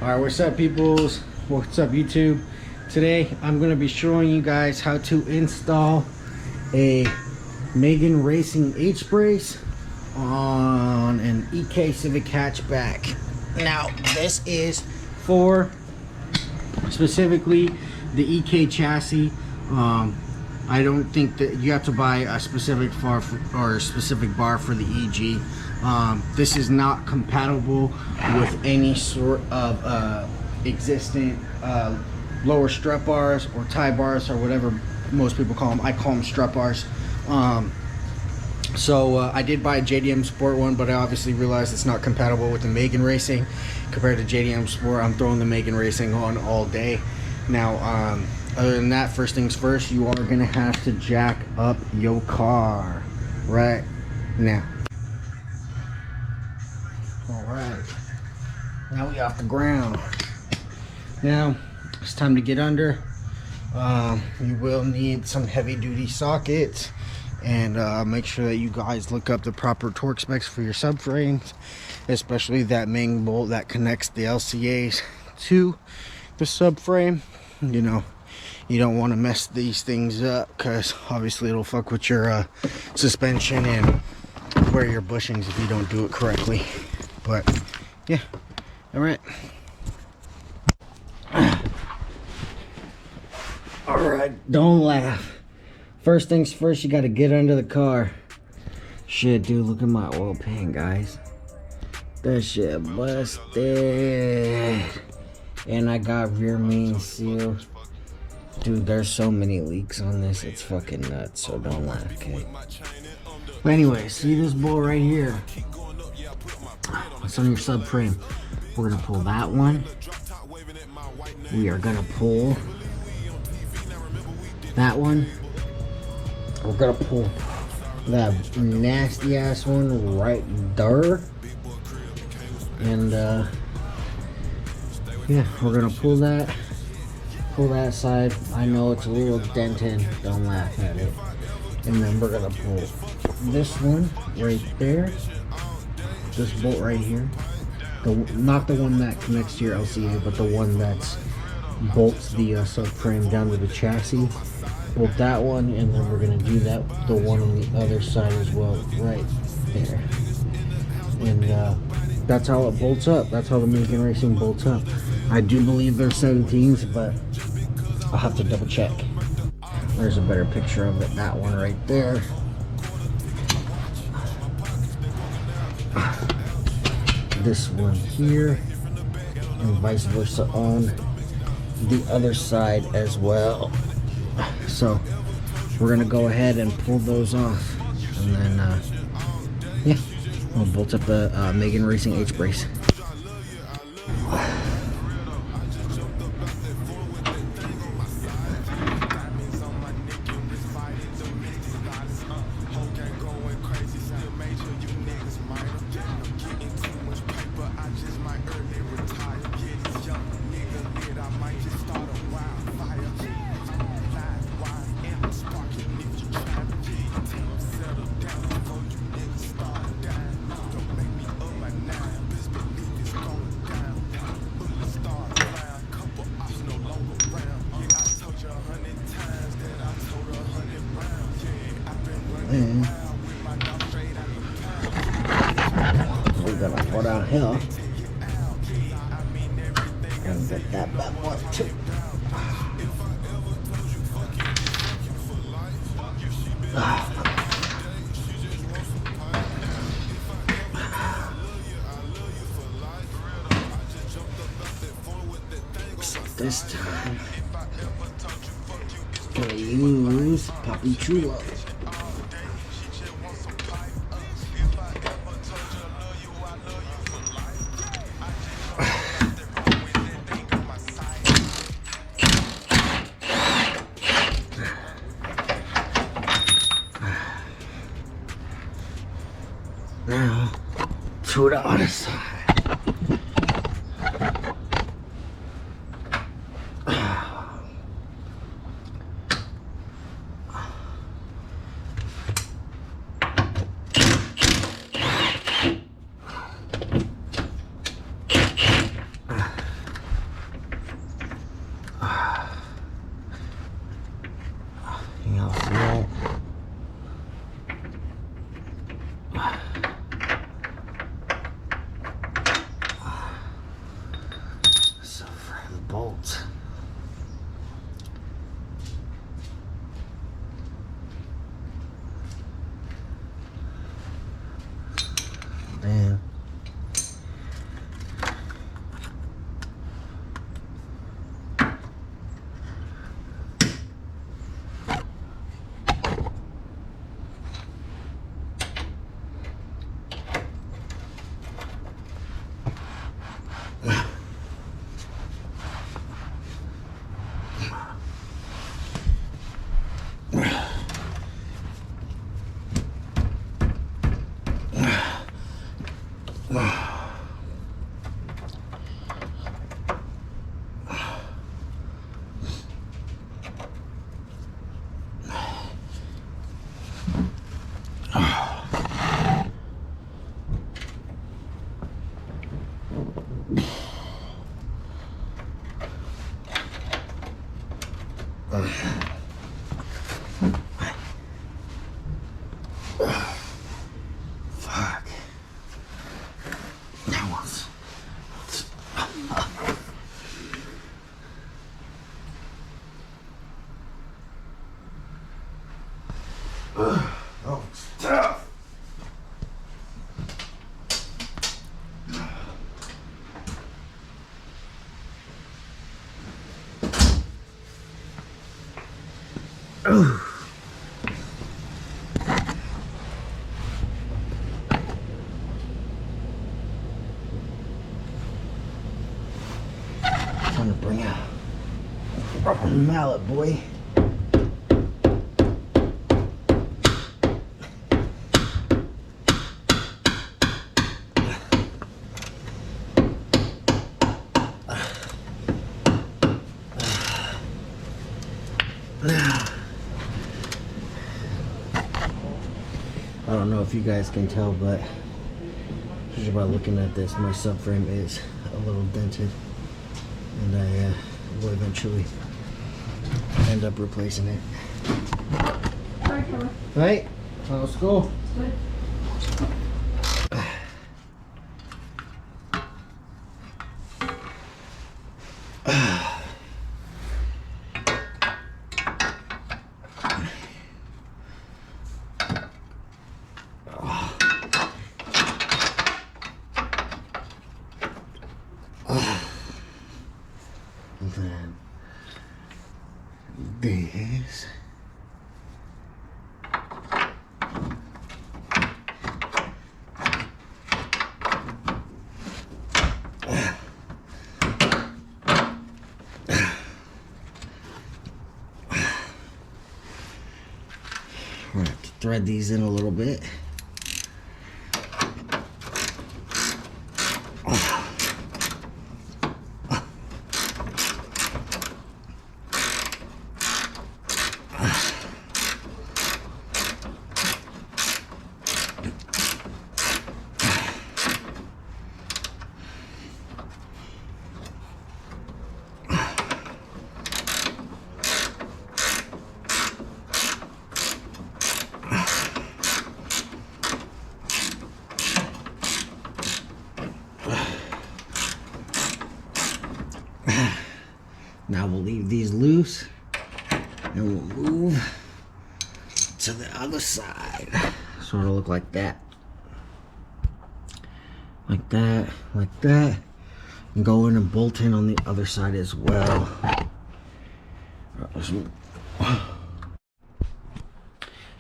Alright, what's up peoples? What's up YouTube? Today I'm going to be showing you guys how to install a Megan Racing H-brace on an EK Civic hatchback. Now this is for specifically the EK chassis. I don't think that you have to buy a specific bar for the EG. This is not compatible with any sort of existing lower strut bars or tie bars or whatever most people call them. I call them strut bars. So I did buy a JDM Sport one, but I obviously realized it's not compatible with the Megan Racing. Compared to JDM Sport, I'm throwing the Megan Racing on all day. Now, other than that, first things first, you are gonna have to jack up your car right now. All right, now we off the ground. Now it's time to get under. You will need some heavy-duty sockets, and make sure that you guys look up the proper torque specs for your subframes, especially that main bolt that connects the LCAs to the subframe. You know, you don't want to mess these things up because obviously it'll fuck with your suspension and wear your bushings if you don't do it correctly. But yeah, all right. All right, don't laugh. First things first, you got to get under the car. Shit, dude, look at my oil pan, guys. That shit busted. And I got rear main seal. Dude, there's so many leaks on this, it's fucking nuts, so don't laugh, okay? But anyway, see this bolt right here? It's on your subframe. We're gonna pull that one. We are gonna pull that one. We're gonna pull that nasty ass one right there. And yeah, we're gonna pull that side. I know it's a little dented, don't laugh at it. And then we're gonna pull this one right there, this bolt right here, not the one that connects to your LCA, but the one that's bolts the subframe down to the chassis. Bolt that one, and then we're gonna do the one on the other side as well, right there. And that's how it bolts up. That's how the Megan Racing bolts up. I do believe they're 17s, but I'll have to double check. There's a better picture of it, that one right there. This one here, and vice versa on the other side as well. So we're gonna go ahead and pull those off, and then yeah, we'll bolt up the Megan Racing H-brace. And we're gonna put out here and get that bad boy too. So this time, gonna use Puppy Chulo. Now to the other side. bolt. Man. Fuck. That was. Oh, it's tough. Ooh. Time to bring out a proper mallet, boy. I don't know if you guys can tell, but just by looking at this, my subframe is a little dented, and I will eventually end up replacing it. Alright, Kelly. Right? So let's go. Good. And then this. We're gonna have to thread these in a little bit. Now we'll leave these loose and we'll move to the other side. Sort of look like that. Like that, like that. And go in and bolt in on the other side as well.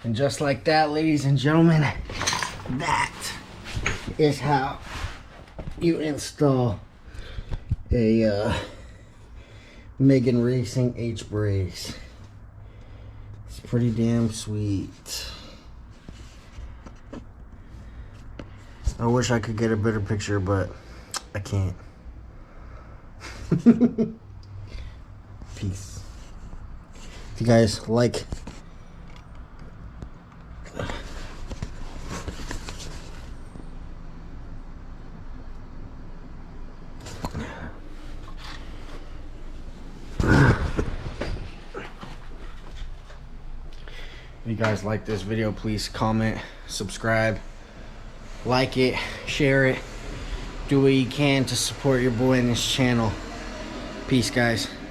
And just like that, ladies and gentlemen, that is how you install a Megan Racing H brace. It's pretty damn sweet. I wish I could get a better picture, but I can't. Peace. If you guys like If you guys like this video, please comment, subscribe, like it, share it, do what you can to support your boy in this channel. Peace, guys.